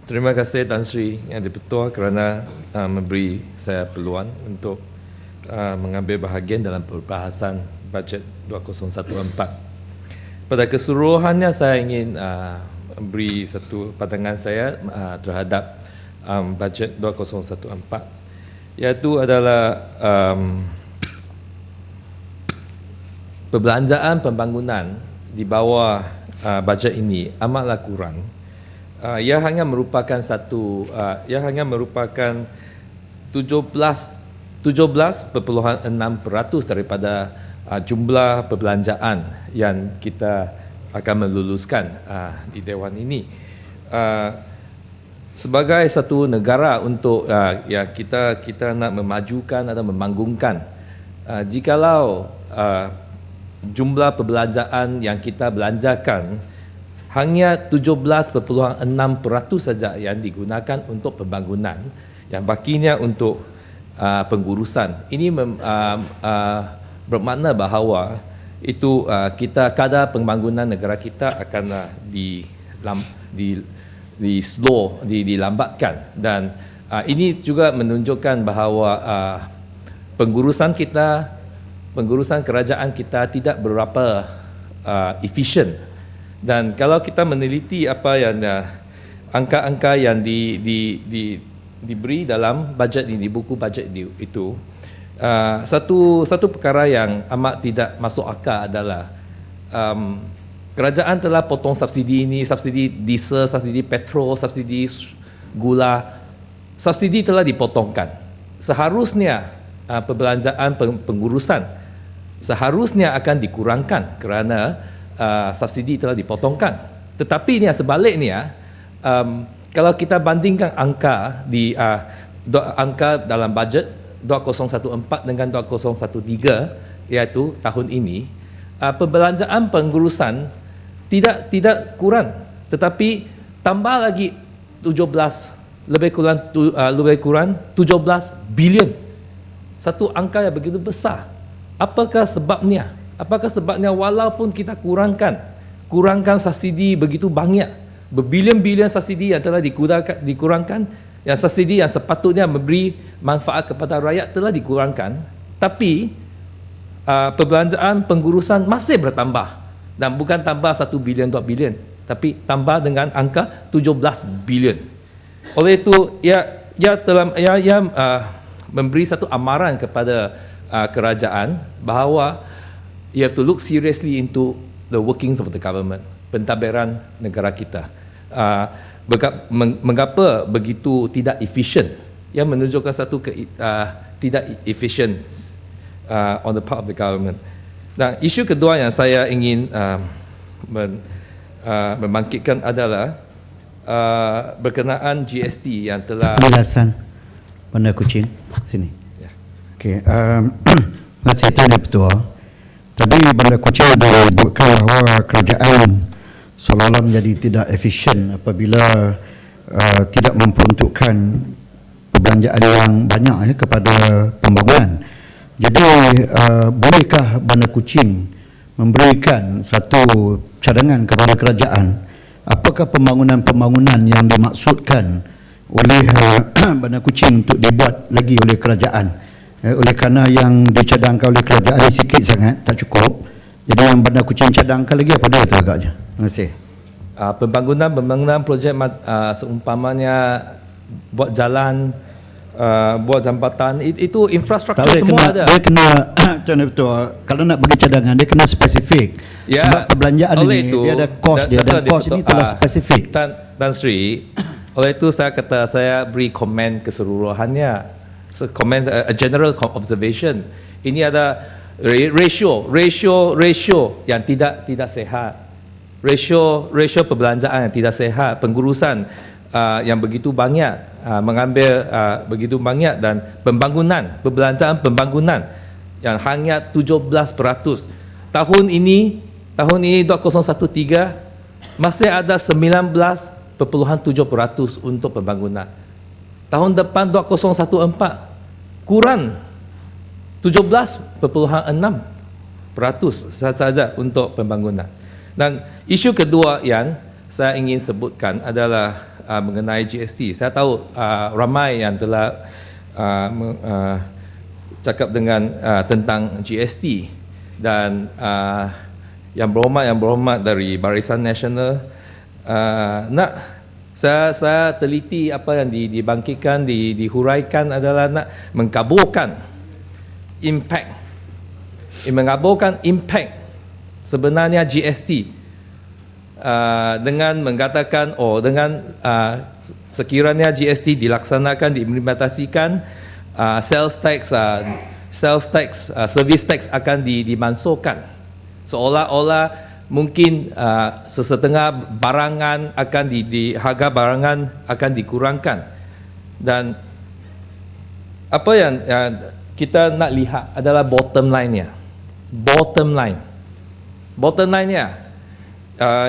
Terima kasih Tan Sri Yang di-Pertua kerana memberi saya peluang untuk mengambil bahagian dalam perbahasan bajet 2014. Pada keseluruhannya saya ingin beri satu pandangan saya terhadap bajet 2014, iaitu adalah perbelanjaan pembangunan di bawah bajet ini amatlah kurang. Ia hanya merupakan 17.6% daripada jumlah perbelanjaan yang kita akan meluluskan di Dewan ini. Sebagai satu negara untuk kita nak memajukan atau memanggungkan, jikalau jumlah perbelanjaan yang kita belanjakan hanya 17.6% saja yang digunakan untuk pembangunan, yang bakinya untuk pengurusan. Ini bermakna bahawa itu kadar pembangunan negara kita akan dilambatkan, dan ini juga menunjukkan bahawa pengurusan kerajaan kita tidak berapa efisien. Dan kalau kita meneliti apa yang angka-angka yang diberi dalam bajet ini, buku bajet itu, satu perkara yang amat tidak masuk akal adalah kerajaan telah potong subsidi ini, subsidi diesel, subsidi petrol, subsidi gula, subsidi telah dipotongkan. Seharusnya perbelanjaan pengurusan seharusnya akan dikurangkan kerana subsidi telah dipotongkan. Tetapi ini sebaliknya, kalau kita bandingkan angka dalam bajet 2014 dengan 2013, iaitu tahun ini, perbelanjaan pengurusan tidak kurang, tetapi tambah lagi lebih kurang 17 bilion. Satu angka yang begitu besar. Apakah sebabnya? Apakah sebabnya walaupun kita kurangkan subsidi begitu banyak, berbilion-bilion subsidi yang telah dikurangkan, yang subsidi yang sepatutnya memberi manfaat kepada rakyat telah dikurangkan, tapi perbelanjaan pengurusan masih bertambah, dan bukan tambah 1 bilion, 2 bilion, tapi tambah dengan angka 17 bilion. Oleh itu, ia memberi satu amaran kepada kerajaan bahawa you have to look seriously into the workings of the government, pentadbiran negara kita. Mengapa begitu tidak efisien? Yang menunjukkan satu tidak efisien on the part of the government. Dan isu kedua yang saya ingin membangkitkan adalah berkenaan GST yang telah penjelasan Bandar Kuching sini. Ya. Okey, terima kasih Tuan Ketua. Tadi Bandar Kuching ada sebutkan bahawa kerajaan seolah-olah menjadi tidak efisien apabila tidak memperuntukkan perbelanjaan yang banyak kepada pembangunan. Jadi bolehkah Bandar Kuching memberikan satu cadangan kepada kerajaan, apakah pembangunan-pembangunan yang dimaksudkan oleh Bandar Kuching untuk dibuat lagi oleh kerajaan? Oleh kerana yang dicadangkan oleh kerajaan sikit sangat, tak cukup. Jadi yang Bandar Kuching cadangkan lagi apa dia tu agaknya? Terima kasih. Pembangunan projek seumpamanya buat jalan, buat jambatan, itu infrastruktur semua ada. Dia kena Tuan Ketua, kalau nak bagi cadangan dia kena spesifik. Ya, sebab perbelanjaan ini itu, dia ada kos dia, dan kos ini telah spesifik. Tan Sri, oleh itu saya beri komen keseluruhannya. Comment, a general observation. Ini ada ratio yang tidak sehat. Ratio perbelanjaan yang tidak sehat, pengurusan yang begitu banyak, mengambil begitu banyak, dan perbelanjaan pembangunan yang hanya 17%. Tahun ini 2013 masih ada 19.7% untuk pembangunan. Tahun depan 2014 kurang 17.6% saja untuk pembangunan. Dan isu kedua yang saya ingin sebutkan adalah mengenai GST. Saya tahu ramai yang telah cakap dengan tentang GST dan yang berhormat dari Barisan Nasional saya teliti apa yang dibangkitkan, dihuraikan adalah nak mengkaburkan impact sebenarnya GST dengan mengatakan sekiranya GST dilaksanakan, diimplementasikan, sales tax, service tax akan dimansuhkan, seolah-olah mungkin sesetengah barangan akan harga barangan akan dikurangkan. Dan apa yang kita nak lihat adalah bottom line-nya.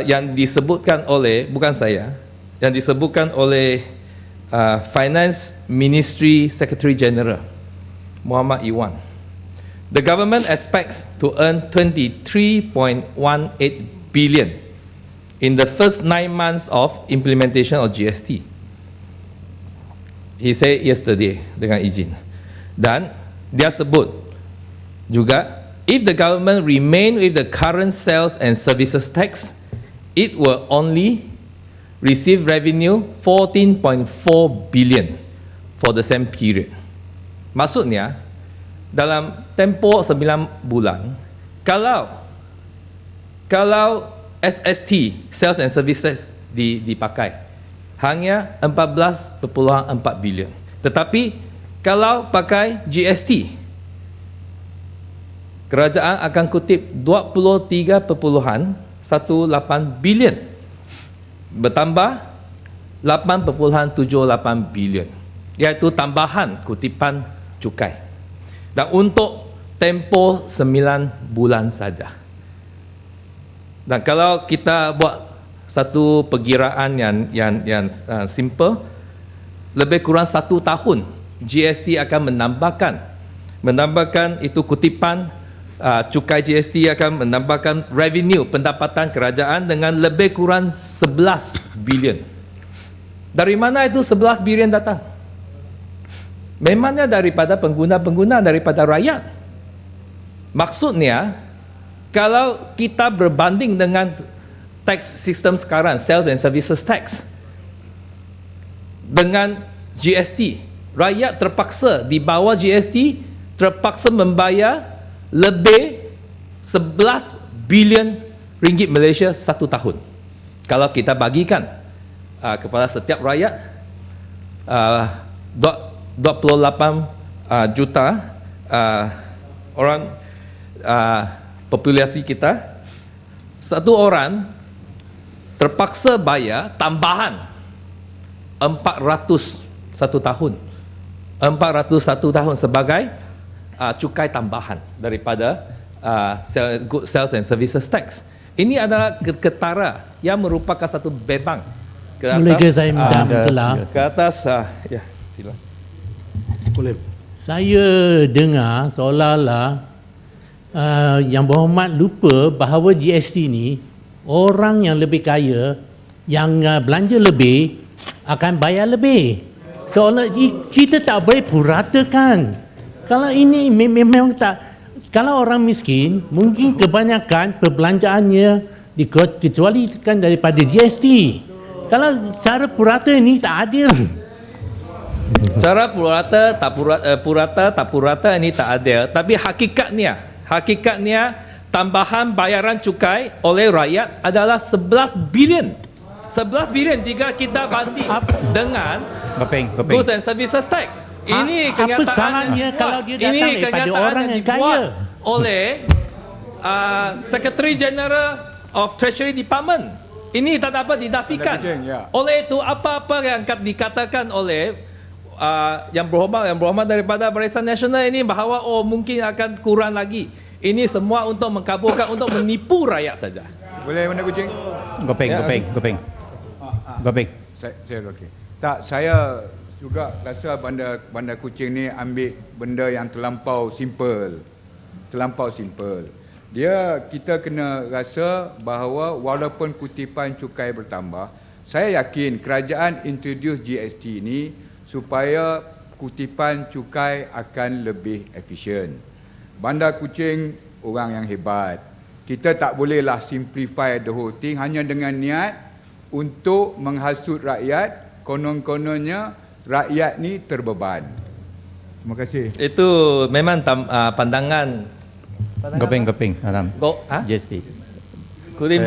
Yang disebutkan oleh, bukan saya, yang disebutkan oleh Finance Ministry Secretary General Muhammad Iwan. The government expects to earn 23.18 billion in the first 9 months of implementation of GST. He said yesterday dengan izin. Dan dia sebut juga, if the government remain with the current sales and services tax, it will only receive revenue 14.4 billion for the same period. Maksudnya, dalam tempoh 9 bulan, kalau SST, Sales and Services dipakai, hanya 14.4 bilion. Tetapi kalau pakai GST, kerajaan akan kutip 23.18 bilion, bertambah 8.78 bilion, iaitu tambahan kutipan cukai. Dan untuk tempoh 9 bulan saja. Dan kalau kita buat satu perkiraan yang simple, lebih kurang 1 tahun GST akan menambahkan itu kutipan cukai GST akan menambahkan revenue pendapatan kerajaan dengan lebih kurang 11 bilion. Dari mana itu 11 bilion datang? Memangnya daripada pengguna-pengguna, daripada rakyat. Maksudnya, kalau kita berbanding dengan tax system sekarang, sales and services tax, dengan GST, rakyat terpaksa di bawah GST terpaksa membayar lebih 11 bilion ringgit Malaysia 1 tahun. Kalau kita bagikan kepada setiap rakyat 28 juta orang populasi kita, satu orang terpaksa bayar tambahan 400 1 tahun, 401 tahun sebagai cukai tambahan daripada sales and services tax. Ini adalah ketara yang merupakan satu bebang ke atas. Boleh ke saya minta mencelah? Ke atas, ya, sila. Boleh. Saya dengar seolah-olah Yang Berhormat lupa bahawa GST ni orang yang lebih kaya yang belanja lebih akan bayar lebih. Seolah kita tak boleh puratakan. Kalau ini memang tak, kalau orang miskin mungkin kebanyakan perbelanjaannya dikecualikan daripada GST. Kalau cara purata ini tak adil. Cara purata tak purata ini tak ada, tapi hakikatnya tambahan bayaran cukai oleh rakyat adalah 11 bilion. 11 bilion jika kita banding dengan goods and services tax. Ini kenyataan. Apa salahnya kalau dia datang daripada orang yang kaya? Oleh Secretary General of Treasury Department. Ini tak dapat didafikan. Oleh itu apa-apa yang dikatakan oleh yang berhormat daripada Barisan Nasional ini bahawa mungkin akan kurang lagi. Ini semua untuk mengkaburkan, untuk menipu rakyat saja. Boleh mana kucing? Gopeng. Saya okey. Tak, saya juga rasa bandar kucing ni ambil benda yang terlampau simple. Kita kena rasa bahawa walaupun kutipan cukai bertambah, saya yakin kerajaan introduce GST ini supaya kutipan cukai akan lebih efisien. Bandar Kuching orang yang hebat. Kita tak bolehlah simplify the whole thing hanya dengan niat untuk menghasut rakyat, konon-kononnya rakyat ni terbeban. Terima kasih. Itu memang pandangan Gopeng Aram. GST. Kudim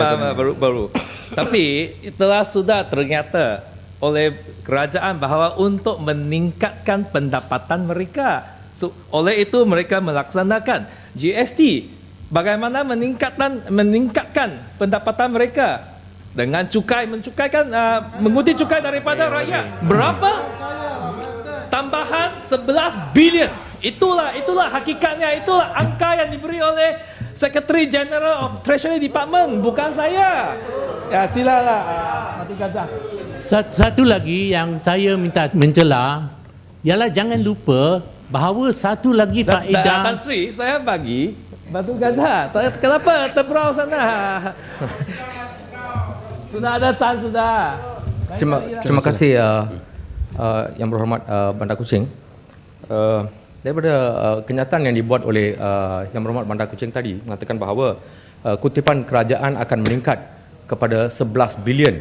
baru. Tapi itulah sudah ternyata oleh kerajaan bahawa untuk meningkatkan pendapatan mereka. So, oleh itu mereka melaksanakan GST. Bagaimana meningkatkan pendapatan mereka dengan menguti cukai daripada rakyat. Berapa? Tambahan 11 bilion. Itulah hakikatnya, itulah angka yang diberi oleh Secretary General of Treasury Department, bukan saya. Ya, silalah Mati Gazah. Satu lagi yang saya minta mencela ialah jangan lupa bahawa satu lagi faedah. Tan Sri, saya bagi Batu Gazah. Kenapa terperau sana? Sudah ada chance sudah. Terima kasih Yang Berhormat Bandar Kuching. Daripada kenyataan yang dibuat oleh Yang Berhormat Bandar Kuching tadi mengatakan bahawa kutipan kerajaan akan meningkat kepada 11 bilion.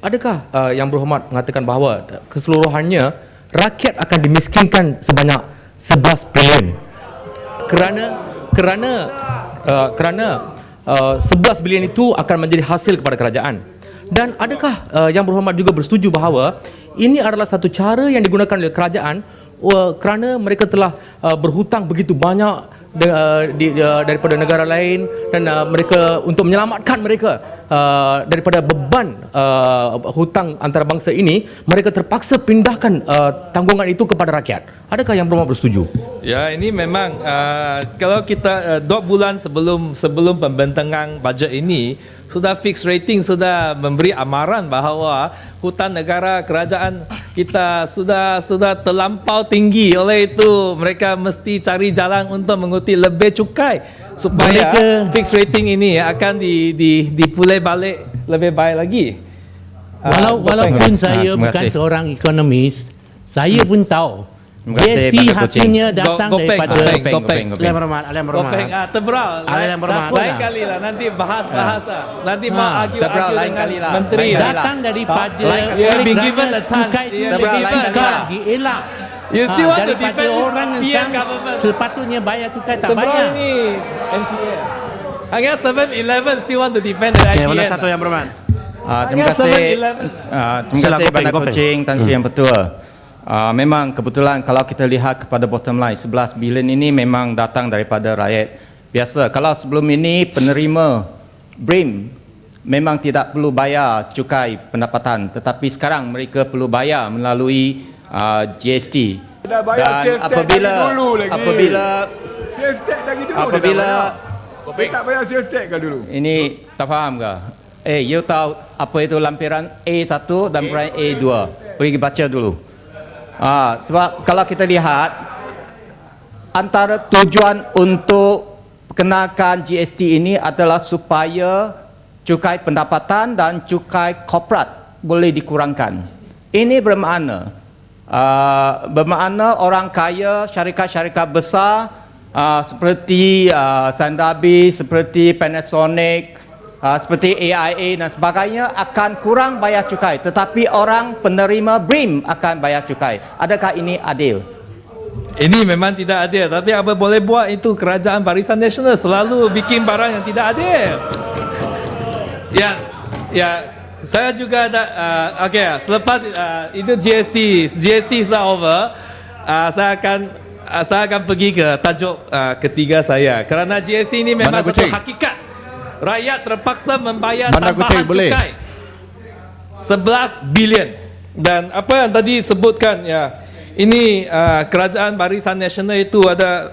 Adakah Yang Berhormat mengatakan bahawa keseluruhannya rakyat akan dimiskinkan sebanyak 11 bilion? Kerana 11 bilion itu akan menjadi hasil kepada kerajaan. Dan adakah Yang Berhormat juga bersetuju bahawa ini adalah satu cara yang digunakan oleh kerajaan kerana mereka telah berhutang begitu banyak daripada negara lain dan mereka untuk menyelamatkan mereka daripada beban hutang antarabangsa ini, mereka terpaksa pindahkan tanggungan itu kepada rakyat. Adakah Yang Berhormat bersetuju? Ya, ini memang kalau kita 2 bulan sebelum pembentangan bajet ini sudah fix rating, sudah memberi amaran bahawa hutang negara kerajaan kita sudah terlampau tinggi. Oleh itu mereka mesti cari jalan untuk mengutip lebih cukai supaya fix rating ini akan dipulai balik lebih baik lagi. Walaupun saya bukan seorang ekonomis, saya pun tahu GST hasilnya datang daripada Gopeng. Yang Berhormat. Terberau. Yang Berhormat. Lain kali lah nanti bahas. Nanti mau argue dengan menteri. datang daripada been given a chance. dielak. You still want to daripada defend orang PM yang government? sepatutnya bayar cukai tak Terberau bayar. ini MCA. Hanya 7-Eleven still want to defend the Okey, mana IPN. satu Yang Berhormat? Terima kasih. Terima kasih Bandar Gopeng. Kuching, Tan Sri Yang Bertua. Memang kebetulan kalau kita lihat kepada bottom line 11 bilion ini memang datang daripada rakyat biasa. Kalau sebelum ini penerima BRIM memang tidak perlu bayar cukai pendapatan, tetapi sekarang mereka perlu bayar melalui GST. Dah bayar sales tax dari dulu lagi. Sales tax dari dulu dia tak bayar sales tax ke dulu? Ini tak faham ke? You tahu apa itu lampiran A1 dan lampiran A2? Pergi baca dulu. Sebab kalau kita lihat antara tujuan untuk kenakan GST ini adalah supaya cukai pendapatan dan cukai korporat boleh dikurangkan. Ini bermakna orang kaya, syarikat-syarikat besar seperti Sandabi, seperti Panasonic, seperti AIA dan sebagainya akan kurang bayar cukai, tetapi orang penerima BRIM akan bayar cukai. Adakah ini adil? Ini memang tidak adil, tapi apa boleh buat, itu kerajaan Barisan Nasional selalu bikin barang yang tidak adil. Ya, saya juga ada. Selepas itu GST sudah over, saya akan pergi ke tajuk ketiga saya. Kerana GST ini memang satu hakikat. Rakyat terpaksa membayar tambahan cukai 11 bilion. Dan apa yang tadi sebutkan, ya, ini kerajaan Barisan Nasional itu ada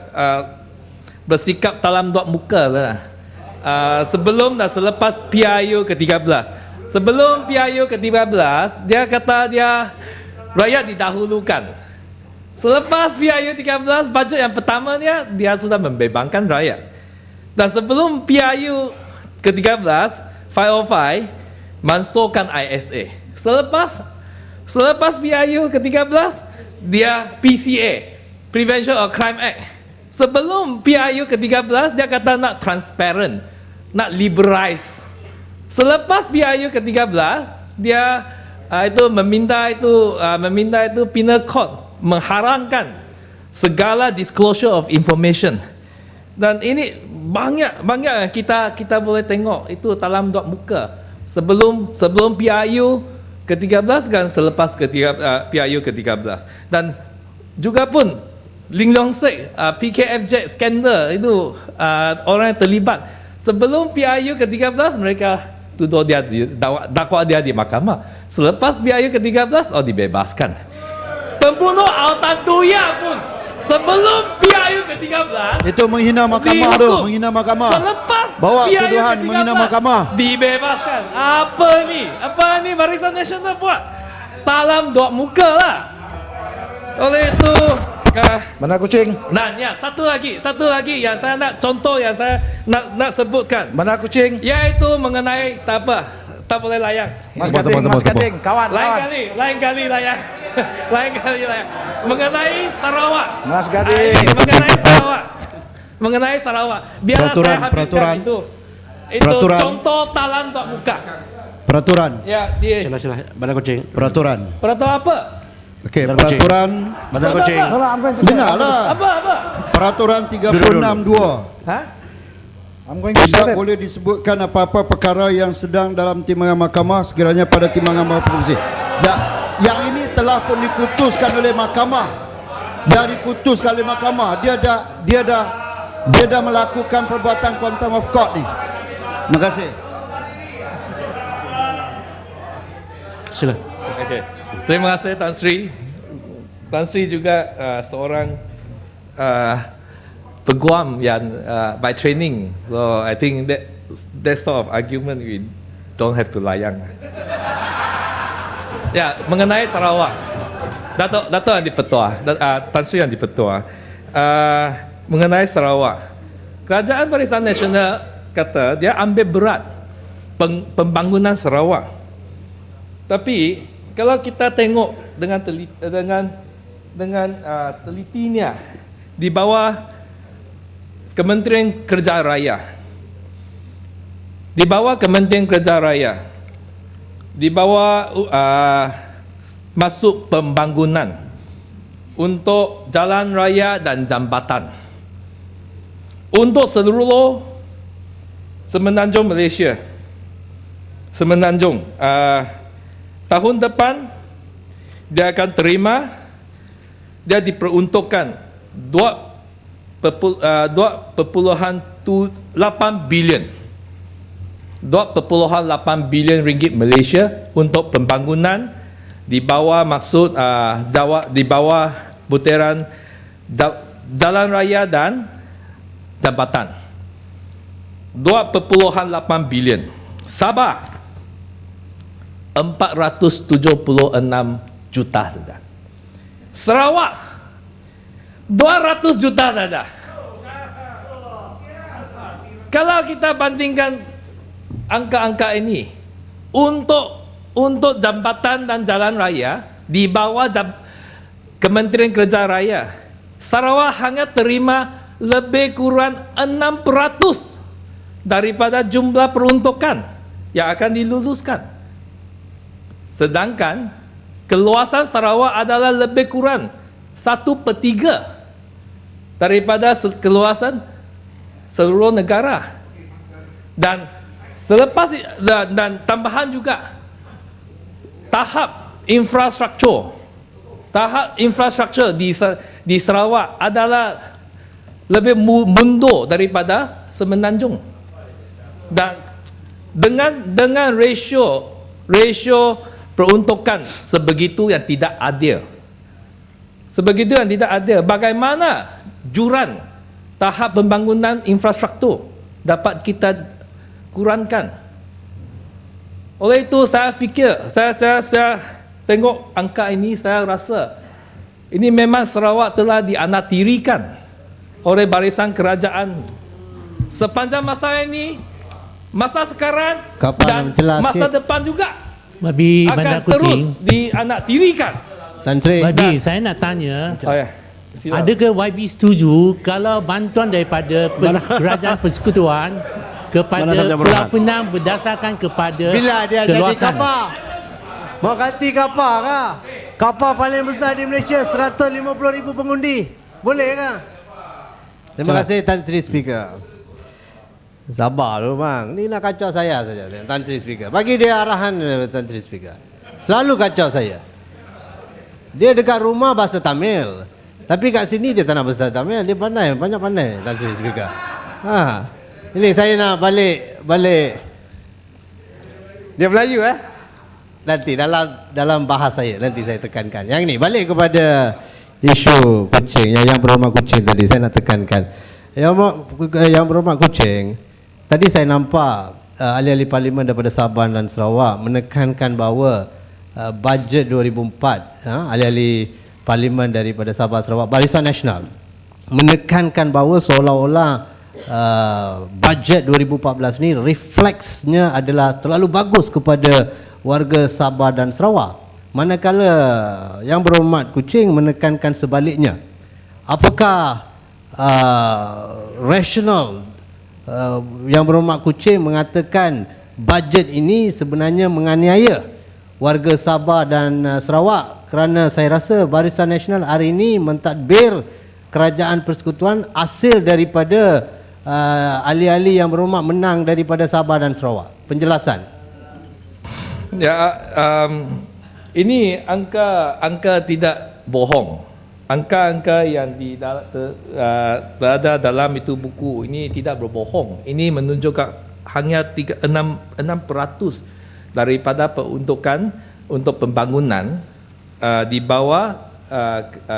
bersikap dalam dua muka lah. Sebelum dan selepas PIU ke-13. Sebelum PIU ke-13, dia kata rakyat didahulukan. Selepas PIU 13, bajet yang pertamanya dia sudah membebankan rakyat. Dan sebelum PIU ke-13, 505 mansuhkan ISA. Selepas PIU ke-13, dia PCA, Prevention of Crime Act. Sebelum PIU ke-13, dia kata nak transparent, nak liberalize. Selepas PIU ke-13, dia meminta itu penal code mengharamkan segala disclosure of information. Dan ini banyak kita boleh tengok itu dalam dua muka. Sebelum PIU ke-13 dan selepas PIU ke-13. Dan juga pun Ling Leong Sek, PKFJ skandal itu orang yang terlibat. Sebelum PIU ke-13 mereka tuduh dia dakwa dia di mahkamah. Selepas PIU ke-13 dibebaskan. Pembunuh Altan Tuya pun sebelum PIU ke-13 Itu menghina mahkamah tu, menghina mahkamah. Selepas Bawa PIU tuduhan ke-13 menghina mahkamah. dibebaskan. Apa ni Barisan Nasional buat? Dalam dua muka lah. Oleh itu Bandar Kuching. dan ya satu lagi yang saya nak contoh yang saya nak sebutkan, Bandar Kuching. iaitu mengenai tak boleh layang. Mas Gading, kawan. Lain kali layang. Lain kali layang. Mengenai Sarawak. Mas Gading. Mengenai Sarawak. Biarlah saya habiskan Peraturan. itu. Peraturan. Contoh talan tok muka. Peraturan. Ya, dia. Sila Bandar Kuching. Peraturan. Peraturan apa? Okey, Bandar Kuching. peraturan. Bandar Kuching. Dengarlah. Apa? Peraturan 36(2). Ha? I'm going to Tidak share it. boleh disebutkan apa-apa perkara yang sedang dalam timbangan mahkamah sekiranya pada timbangan mahkamah. Yang ini telah pun diputuskan oleh mahkamah. Dia dah melakukan perbuatan contempt of court ni. Terima kasih. Sila. Okey. Terima kasih Tan Sri. Tan Sri juga seorang peguam yang by training. So I think that sort of argument we don't have to layang. Ya, mengenai Sarawak. Dato' yang dipetua, Tan Sri yang dipetua. Mengenai Sarawak. Kerajaan Barisan Nasional kata dia ambil berat pembangunan Sarawak. Tapi kalau kita tengok dengan telitinya di bawah Kementerian Kerja Raya, di bawah masuk pembangunan untuk jalan raya dan jambatan untuk seluruh Semenanjung Malaysia. Tahun depan dia akan terima, dia diperuntukkan 2.8 bilion 2.8 bilion ringgit Malaysia untuk pembangunan di bawah maksud di bawah butiran jalan raya dan jambatan. 2.8 bilion. Sabah 476 juta saja. Sarawak 200 juta saja. Kalau kita bandingkan angka-angka ini untuk jambatan dan jalan raya di bawah Kementerian Kerja Raya, Sarawak hanya terima lebih kurang 6% daripada jumlah peruntukan yang akan diluluskan. Sedangkan keluasan Sarawak adalah lebih kurang 1/3 daripada keluasan seluruh negara. Dan selepas dan tambahan juga tahap infrastruktur di Sarawak adalah lebih mundur daripada Semenanjung. Dan dengan ratio peruntukan sebegitu yang tidak adil. Bagaimana juran tahap pembangunan infrastruktur dapat kita kurangkan? Oleh itu saya fikir, saya tengok angka ini, saya rasa ini memang Sarawak telah dianaktirikan oleh barisan kerajaan sepanjang masa ini, masa sekarang dan masa depan juga. Babi Bandar akan terus Kuching. dianaktirikan. Tan Sri. Babi, saya nak tanya, Oh, ya. Silakan. adakah YB setuju kalau bantuan daripada kerajaan persekutuan kepada Mana saja Pulau Berhad? Penang berdasarkan kepada Bila dia jadi keluasan? kapal? Mau ganti kapal kah? Kapal paling besar di Malaysia 150,000 pengundi. Boleh kah? Terima kasih Tan Sri Speaker. Sabar dulu bang. Ni nak kacau saya saja Tan Sri Speaker. Bagi dia arahan Tan Sri Speaker. Selalu kacau saya. Dia dekat rumah bahasa Tamil. Tapi kat sini dia tak nak bahasa Tamil. Dia pandai, banyak pandai Tan Sri Speaker. Ha. Ini saya nak balik. Dia Melayu Nanti dalam bahasa saya nanti saya tekankan. Yang ni balik kepada isu kucing yang berhormat kucing tadi saya nak tekankan. Yang berhormat kucing tadi saya nampak ahli-ahli parlimen daripada Sabah dan Sarawak menekankan bahawa bajet 2004 ahli-ahli parlimen daripada Sabah Sarawak Barisan Nasional menekankan bahawa seolah-olah bajet 2014 ni refleksnya adalah terlalu bagus kepada warga Sabah dan Sarawak, manakala yang berhormat kucing menekankan sebaliknya. Apakah rasional yang berhormat kucing mengatakan bajet ini sebenarnya menganiaya warga Sabah dan Sarawak, kerana saya rasa Barisan Nasional hari ini mentadbir kerajaan persekutuan hasil daripada ahli-ahli yang berhormat menang daripada Sabah dan Sarawak. Penjelasan. Ya, ini angka tidak bohong. Angka-angka yang berada dalam itu buku ini tidak berbohong. Ini menunjukkan hanya 6% daripada peruntukan untuk pembangunan di bawah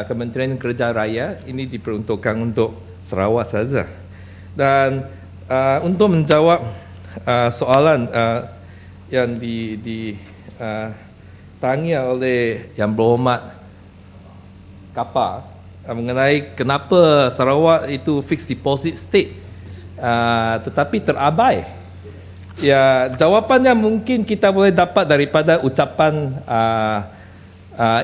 Kementerian Kerja Raya ini diperuntukkan untuk Sarawak saja. Dan untuk menjawab soalan yang ditanya oleh yang berhormat Kapar mengenai kenapa Sarawak itu fixed deposit state tetapi terabai. Ya, jawapannya mungkin kita boleh dapat daripada ucapan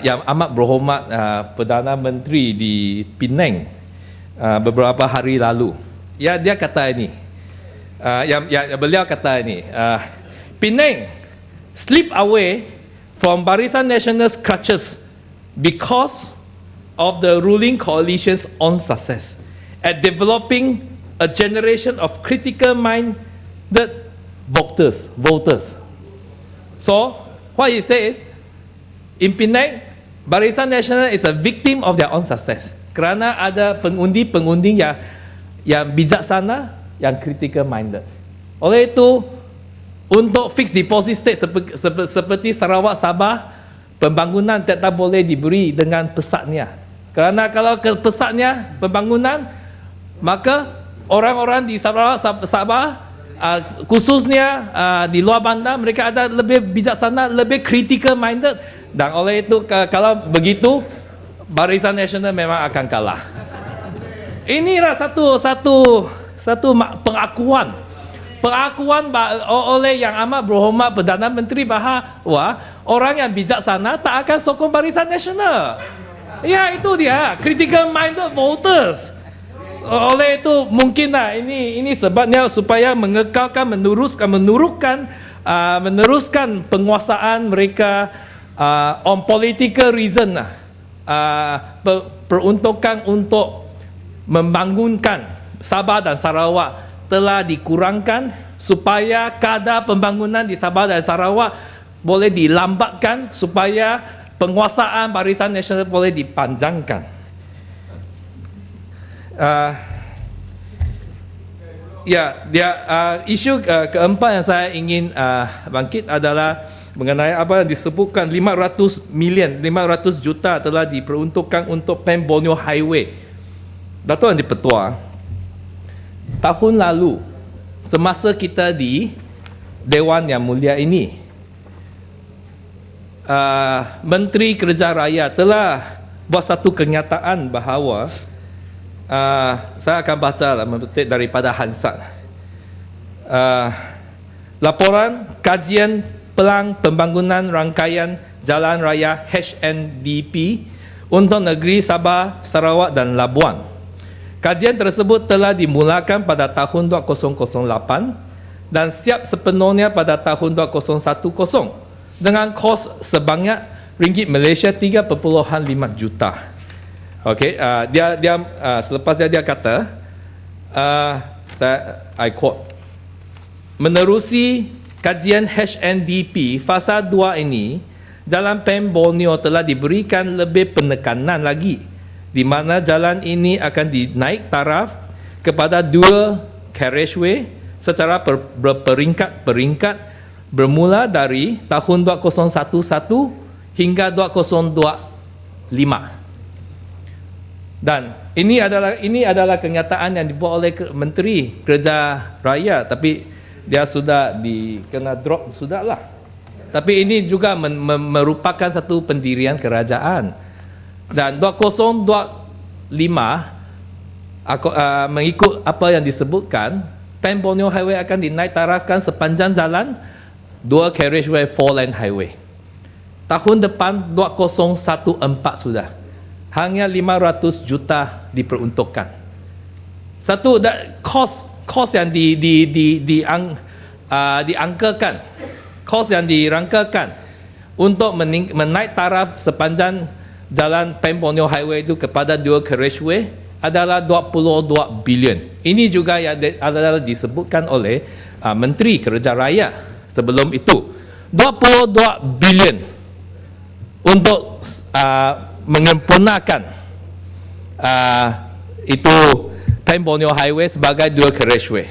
yang amat berhormat Perdana Menteri di Penang beberapa hari lalu. Ya, dia kata ini. Beliau kata ini. Penang slip away from Barisan Nasional's clutches because of the ruling coalition's own success at developing a generation of critical-minded voters. So, what he says, in Penang, Barisan Nasional is a victim of their own success. Kerana ada pengundi-pengundi yang bijaksana, yang critical-minded. Oleh itu, untuk fixed deposit state seperti Sarawak, Sabah, pembangunan tetap boleh diberi dengan pesatnya. Kerana kalau ke pesatnya pembangunan, maka orang-orang di Sarawak, Sabah, khususnya di luar bandar, mereka ada lebih bijaksana, lebih critical minded. Dan oleh itu, kalau begitu, Barisan Nasional memang akan kalah. Inilah satu pengakuan oleh yang amat berhormat Perdana Menteri bahawa orang yang bijaksana tak akan sokong Barisan Nasional. Ya, itu dia, critical minded voters. Oleh itu mungkinlah ini sebabnya supaya mengekalkan, meneruskan penguasaan mereka on political reason peruntukan untuk membangunkan Sabah dan Sarawak telah dikurangkan supaya kadar pembangunan di Sabah dan Sarawak boleh dilambatkan supaya penguasaan Barisan Nasional boleh dipanjangkan. Isu keempat yang saya ingin bangkit adalah mengenai apa yang disebutkan 500 juta telah diperuntukkan untuk Pen Borneo Highway. Datuk Yang di-Pertua, tahun lalu semasa kita di Dewan Yang Mulia ini, Menteri Kerja Raya telah buat satu kenyataan bahawa saya akan baca memetik daripada Hansard. Laporan kajian pelang pembangunan rangkaian jalan raya HNDP untuk negeri Sabah, Sarawak dan Labuan. Kajian tersebut telah dimulakan pada tahun 2008 dan siap sepenuhnya pada tahun 2010 dengan kos sebanyak ringgit Malaysia 3.5 juta. Okey, selepas dia kata, I quote, menerusi kajian HNDP fasa 2 ini, Jalan Pen Borneo telah diberikan lebih penekanan lagi, di mana jalan ini akan dinaik taraf kepada 2 carriageway secara berperingkat-peringkat bermula dari tahun 2011 hingga 2025. Dan ini adalah kenyataan yang dibuat oleh Menteri Kerja Raya, tapi dia sudah kena drop sudahlah. Tapi ini juga merupakan satu pendirian kerajaan. Dan 2025 mengikut apa yang disebutkan, Pen Borneo Highway akan dinaik tarafkan sepanjang jalan 2 carriageway 4-lane highway. Tahun depan 2014 sudah. Hanya 500 juta diperuntukkan. Satu kos yang diangkakan, kos yang dirangkakan untuk menaik taraf sepanjang jalan Pen Borneo Highway itu kepada 2 carriageway adalah 22 bilion. Ini juga yang adalah disebutkan oleh Menteri Kerja Raya sebelum itu. 22 bilion untuk menyempurnakan itu Pen Borneo Highway sebagai 2 carriageway.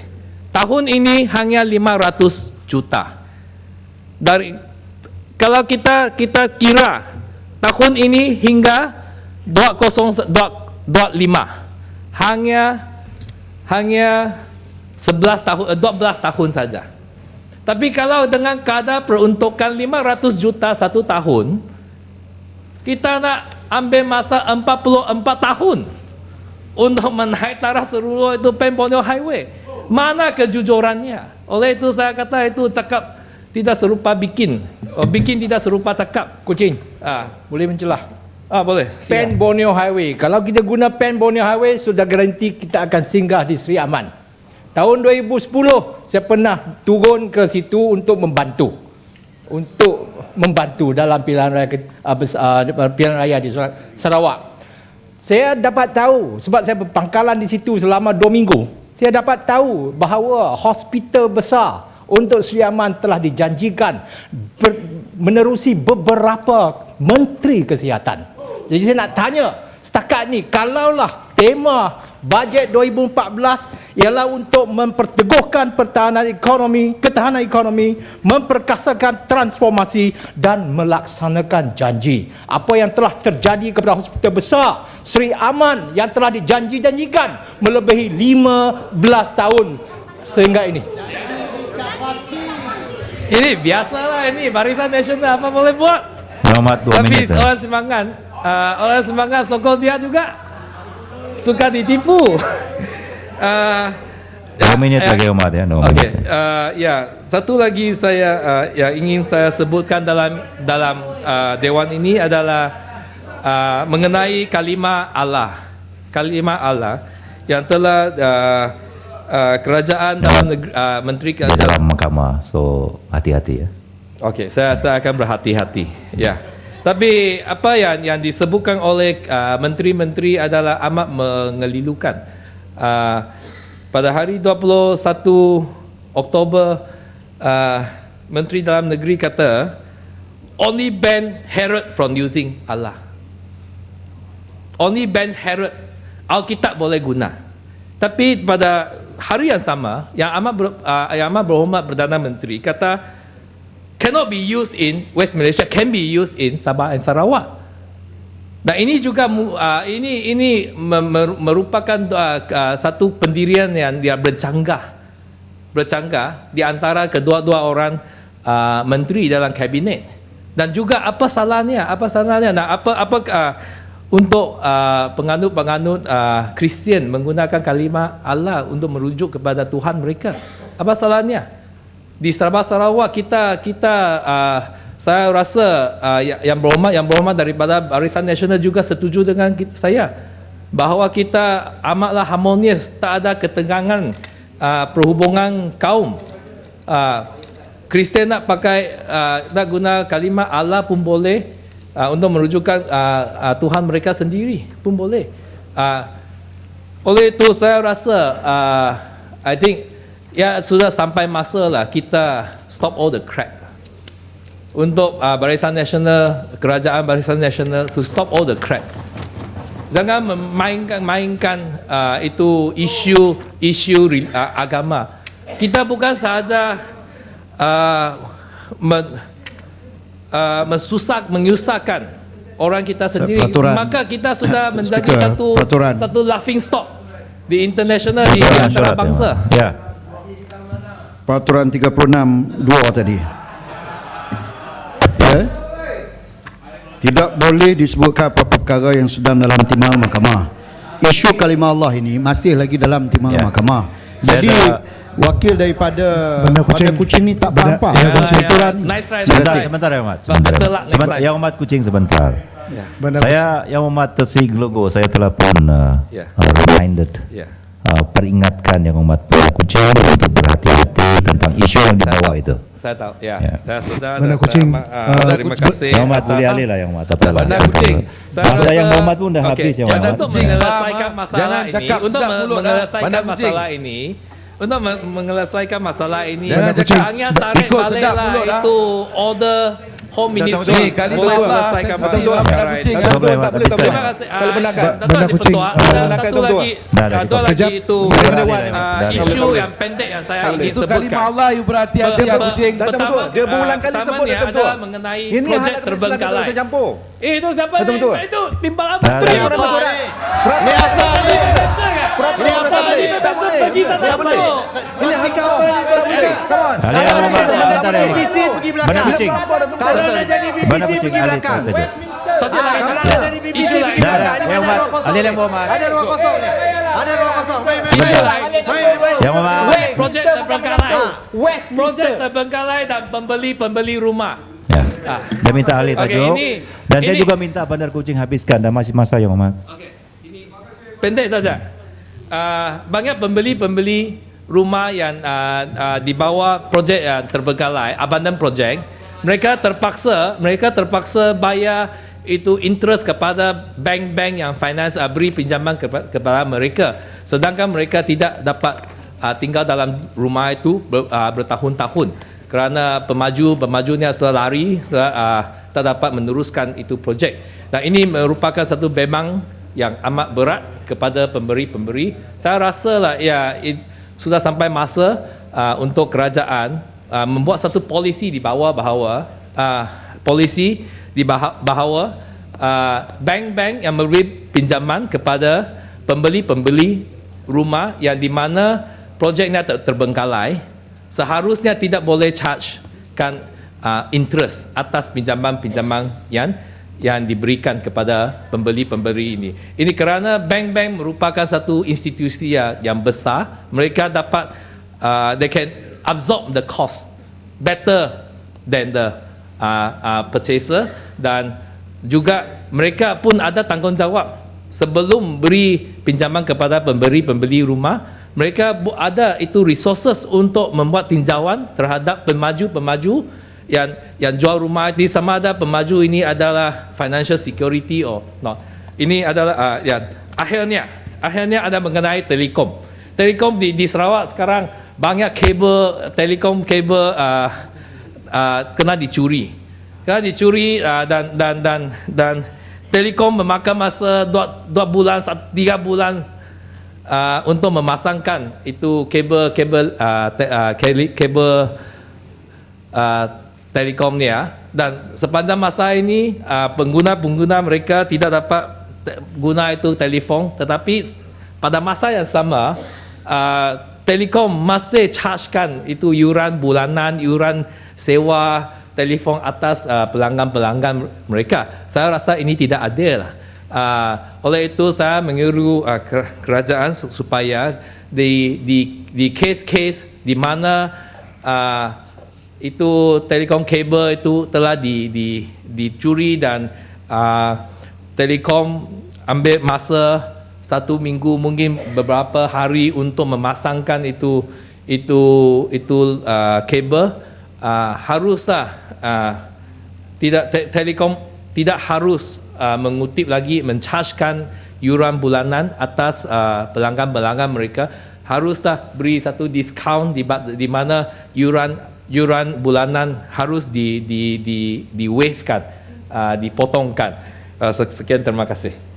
Tahun ini hanya 500 juta. Kalau kita kira tahun ini hingga 2025 hanya 12 tahun saja. Tapi kalau dengan kadar peruntukan 500 juta satu tahun, kita nak ambil masa 44 tahun untuk menaik taraf seluruh itu Pen Borneo Highway. Mana kejujurannya? Oleh itu saya kata itu cakap tidak serupa bikin. Bikin tidak serupa cakap. Kucing, boleh mencelah. Boleh. Pen Borneo Highway. Kalau kita guna Pen Borneo Highway, sudah garanti kita akan singgah di Seri Aman. Tahun 2010, saya pernah turun ke situ untuk membantu. Dalam pilihan raya di Sarawak. Saya dapat tahu, sebab saya berpangkalan di situ selama 2 minggu, saya dapat tahu bahawa hospital besar untuk Seri Aman telah dijanjikan menerusi beberapa menteri kesihatan. Jadi saya nak tanya, setakat ni kalaulah tema bajet 2014 ialah untuk memperteguhkan ketahanan ekonomi, memperkasakan transformasi dan melaksanakan janji. Apa yang telah terjadi kepada hospital besar Seri Aman yang telah dijanji-janjikan melebihi 15 tahun sehingga ini. Ini biasalah, ini Barisan Nasional apa boleh buat. Selamat 2 Tapi minit. orang semangat sokong dia juga suka ditipu. 2 menit lagi Ahmad ya. Okey, satu lagi saya yang ingin saya sebutkan dalam dewan ini adalah mengenai kalimah Allah. Kalimah Allah yang telah kerajaan dalam negeri, menteri dalam mahkamah, so hati-hati ya. Okey, saya akan berhati-hati. Ya. Tapi apa yang disebutkan oleh menteri-menteri adalah amat mengelilukan. Pada hari 21 Oktober, Menteri Dalam Negeri kata, only ban Herod from using Allah. Only ban Herod. Alkitab boleh guna. Tapi pada hari yang sama, yang amat berhormat Perdana Menteri kata, cannot be used in West Malaysia, can be used in Sabah dan Sarawak. Dan ini juga merupakan satu pendirian yang dia bercanggah di antara kedua-dua orang menteri dalam kabinet. Dan juga apa salahnya? Nah, untuk penganut Kristian menggunakan kalimah Allah untuk merujuk kepada Tuhan mereka. Apa salahnya? di Sarawak saya rasa yang berhormat daripada Barisan Nasional juga setuju dengan saya bahawa kita amatlah harmonious, tak ada ketegangan perhubungan kaum. Kristian nak pakai nak guna kalimah Allah pun boleh, untuk merujukkan Tuhan mereka sendiri pun boleh. Oleh itu saya rasa I think ya sudah sampai masa lah kita stop all the crap. Untuk Barisan Nasional, Kerajaan Barisan Nasional to stop all the crap. Jangan mainkan itu isu agama. Kita bukan sahaja menyusahkan orang kita sendiri, maka kita sudah menjadi satu laughing stock di international, di antara bangsa. Ya. Peraturan 36(2) tadi. Ya. Tidak boleh disebutkan apa-apa perkara yang sedang dalam timbangan mahkamah. Isu kalimah Allah ini masih lagi dalam timbangan mahkamah. Jadi wakil daripada Bandar Kuching ni tak berapa. Nice try. Sebentar ya Mat. Sebentar. Yang Mat Kuching sebentar. Saya yang Mat Tersig Logo, saya telah pun reminded. Peringatkan yang umat Kuching untuk berhati-hati tentang isu yang dibawa itu. Saya tahu, saya sudah. Bandar Kuching. Terima kasih. Yang umat boleh alih lah yang umat. Bandar Kuching. Masa yang umat pun dah habis yang umat. Untuk menyelesaikan masalah ini, hanya tarik baliklah itu order Home Ministry boleh selesaikan perkara ini. Terima kasih. Bandar Kuching. Satu lagi itu isu yang pendek yang saya ingin sebutkan. Kalimah Allah, you berhati-hati ya Kuching. Dia berulang kali sebut Pertamanya adalah mengenai projek terbengkalai. Itu siapa ni? Itu Timbalan Menteri. Bagi sana dulu. Ini speaker apa ni tuan speaker? BBC pergi belakang. Kalau nak jadi BBC pergi belakang. Saja lagi. Kalau nak jadi BBC pergi belakang. Ada ruang kosong ni. Ada ruang kosong. Yang umat. Projek terbengkalai. Projek terbengkalai dan pembeli rumah. Dia minta alih tajuk. Dan saya juga minta Bandar Kuching habiskan dan masih masa yang umat. Ini pendek saja. Banyak pembeli rumah yang di bawah projek yang terbengkalai, abandon project, mereka terpaksa bayar itu interest kepada bank-bank yang finance beri pinjaman kepada mereka, sedangkan mereka tidak dapat tinggal dalam rumah itu bertahun-tahun kerana pemajunya sudah lari, tak dapat meneruskan itu projek. Dan ini merupakan satu beban yang amat berat kepada pemberi. Saya rasa lah sudah sampai masa untuk kerajaan membuat satu polisi di bawah bahawa bank-bank yang memberi pinjaman kepada pembeli rumah yang di mana projeknya terbengkalai seharusnya tidak boleh chargekan interest atas pinjaman yang diberikan kepada pembeli ini. Ini kerana bank-bank merupakan satu institusi yang besar. Mereka dapat they can absorb the cost better than the purchaser, dan juga mereka pun ada tanggungjawab sebelum beri pinjaman kepada pembeli rumah. Mereka ada itu resources untuk membuat tinjauan terhadap pemaju yang jual rumah ini, sama ada pemaju ini adalah financial security or not. Ini adalah akhirnya ada mengenai telekom di Sarawak sekarang. Banyak kabel telekom kena dicuri dan telekom memakan masa 2 bulan 3 bulan untuk memasangkan itu kabel telekom ni dan sepanjang masa ini pengguna mereka tidak dapat guna itu telefon, tetapi pada masa yang sama telekom masih chargekan itu yuran bulanan, yuran sewa telefon atas pelanggan mereka. Saya rasa ini tidak adil. Oleh itu saya menyeru kerajaan supaya di case di mana itu telekom kabel itu telah dicuri dan telekom ambil masa 1 minggu mungkin beberapa hari untuk memasangkan itu kabel. Haruslah telekom tidak harus mengutip lagi menchargekan yuran bulanan atas pelanggan-pelanggan mereka. Haruslah beri satu diskaun di mana yuran bulanan harus di wavekan, dipotongkan. Sekian, terima kasih.